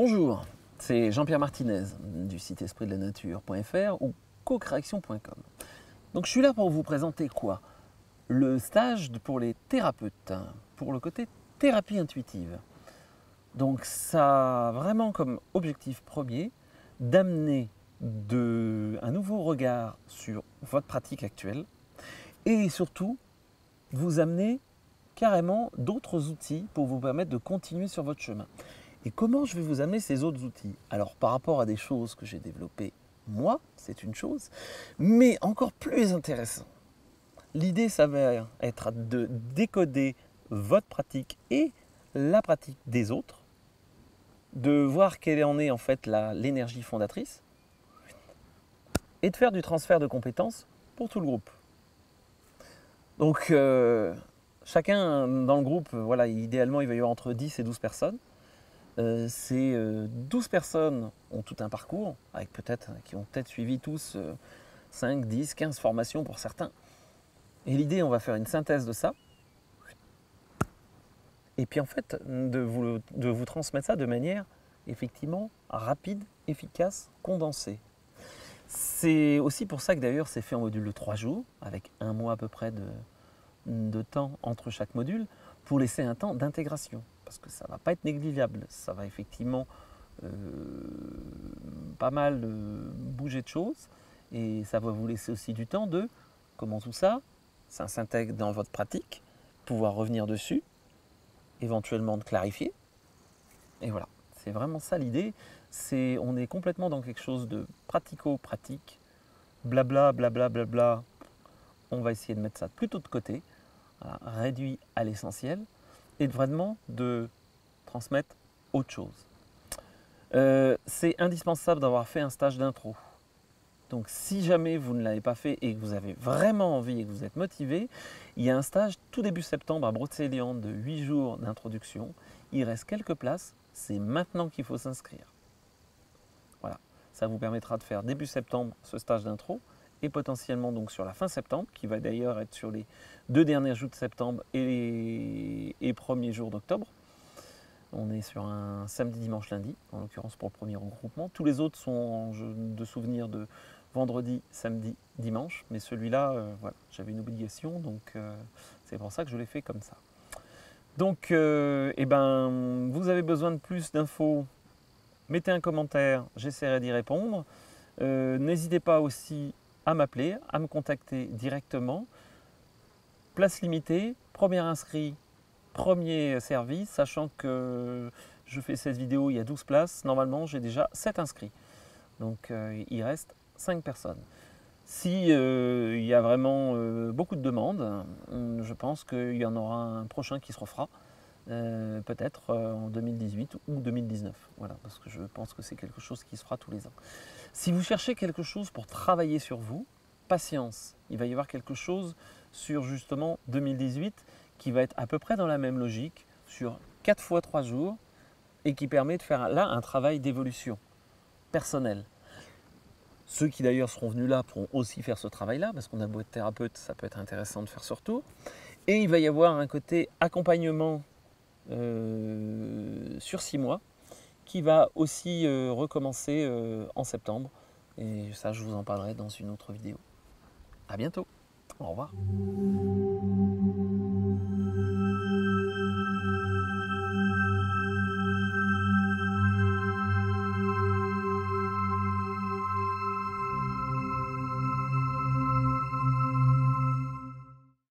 Bonjour, c'est Jean-Pierre Martinez du site espritdelanature.fr ou cocréation.com. Donc je suis là pour vous présenter quoi? Le stage pour les thérapeutes, pour le côté thérapie intuitive. Donc ça a vraiment comme objectif premier d'amener un nouveau regard sur votre pratique actuelle et surtout vous amener carrément d'autres outils pour vous permettre de continuer sur votre chemin. Et comment je vais vous amener ces autres outils? Alors par rapport à des choses que j'ai développées moi, c'est une chose, mais encore plus intéressant. L'idée, ça va être de décoder votre pratique et la pratique des autres, de voir quelle en est en fait l'énergie fondatrice et de faire du transfert de compétences pour tout le groupe. Donc chacun dans le groupe, voilà, idéalement il va y avoir entre 10 et 12 personnes. Ces 12 personnes ont tout un parcours, qui ont peut-être suivi tous 5, 10, 15 formations pour certains. Et l'idée, on va faire une synthèse de ça. Et puis en fait, de vous transmettre ça de manière effectivement rapide, efficace, condensée. C'est aussi pour ça que d'ailleurs c'est fait en module de 3 jours, avec un mois à peu près de temps entre chaque module, pour laisser un temps d'intégration. Parce que ça ne va pas être négligeable, ça va effectivement pas mal bouger de choses, et ça va vous laisser aussi du temps de comment tout ça s'intègre dans votre pratique, pouvoir revenir dessus, éventuellement de clarifier, et voilà, c'est vraiment ça l'idée. On est complètement dans quelque chose de pratico-pratique, blabla, blabla, blabla, on va essayer de mettre ça plutôt de côté, voilà, réduit à l'essentiel, et vraiment de transmettre autre chose. C'est indispensable d'avoir fait un stage d'intro. Donc si jamais vous ne l'avez pas fait et que vous avez vraiment envie et que vous êtes motivé, il y a un stage tout début septembre à Brocéliande de 8 jours d'introduction. Il reste quelques places, c'est maintenant qu'il faut s'inscrire. Voilà, ça vous permettra de faire début septembre ce stage d'intro et potentiellement donc sur la fin septembre, qui va d'ailleurs être sur les 2 derniers jours de septembre et les premiers jours d'octobre. On est sur un samedi, dimanche, lundi, en l'occurrence pour le premier regroupement. Tous les autres sont de souvenirs de vendredi, samedi, dimanche. Mais celui-là, voilà, j'avais une obligation, donc c'est pour ça que je l'ai fait comme ça. Donc, vous avez besoin de plus d'infos, mettez un commentaire, j'essaierai d'y répondre. N'hésitez pas aussi à m'appeler, à me contacter directement. Place limitée, premier inscrit, premier service, sachant que je fais cette vidéo, il y a 12 places, normalement j'ai déjà 7 inscrits. Donc il reste 5 personnes. Si il y a vraiment beaucoup de demandes, je pense qu'il y en aura un prochain qui se refera, peut-être en 2018 ou 2019. Voilà, parce que je pense que c'est quelque chose qui se fera tous les ans. Si vous cherchez quelque chose pour travailler sur vous, patience, il va y avoir quelque chose sur justement 2018 qui va être à peu près dans la même logique, sur 4 fois 3 jours, et qui permet de faire là un travail d'évolution personnelle. Ceux qui d'ailleurs seront venus là pourront aussi faire ce travail-là, parce qu'on a beau être thérapeute, ça peut être intéressant de faire ce retour. Et il va y avoir un côté accompagnement sur 6 mois, qui va aussi recommencer en septembre. Et ça, je vous en parlerai dans une autre vidéo. À bientôt. Au revoir.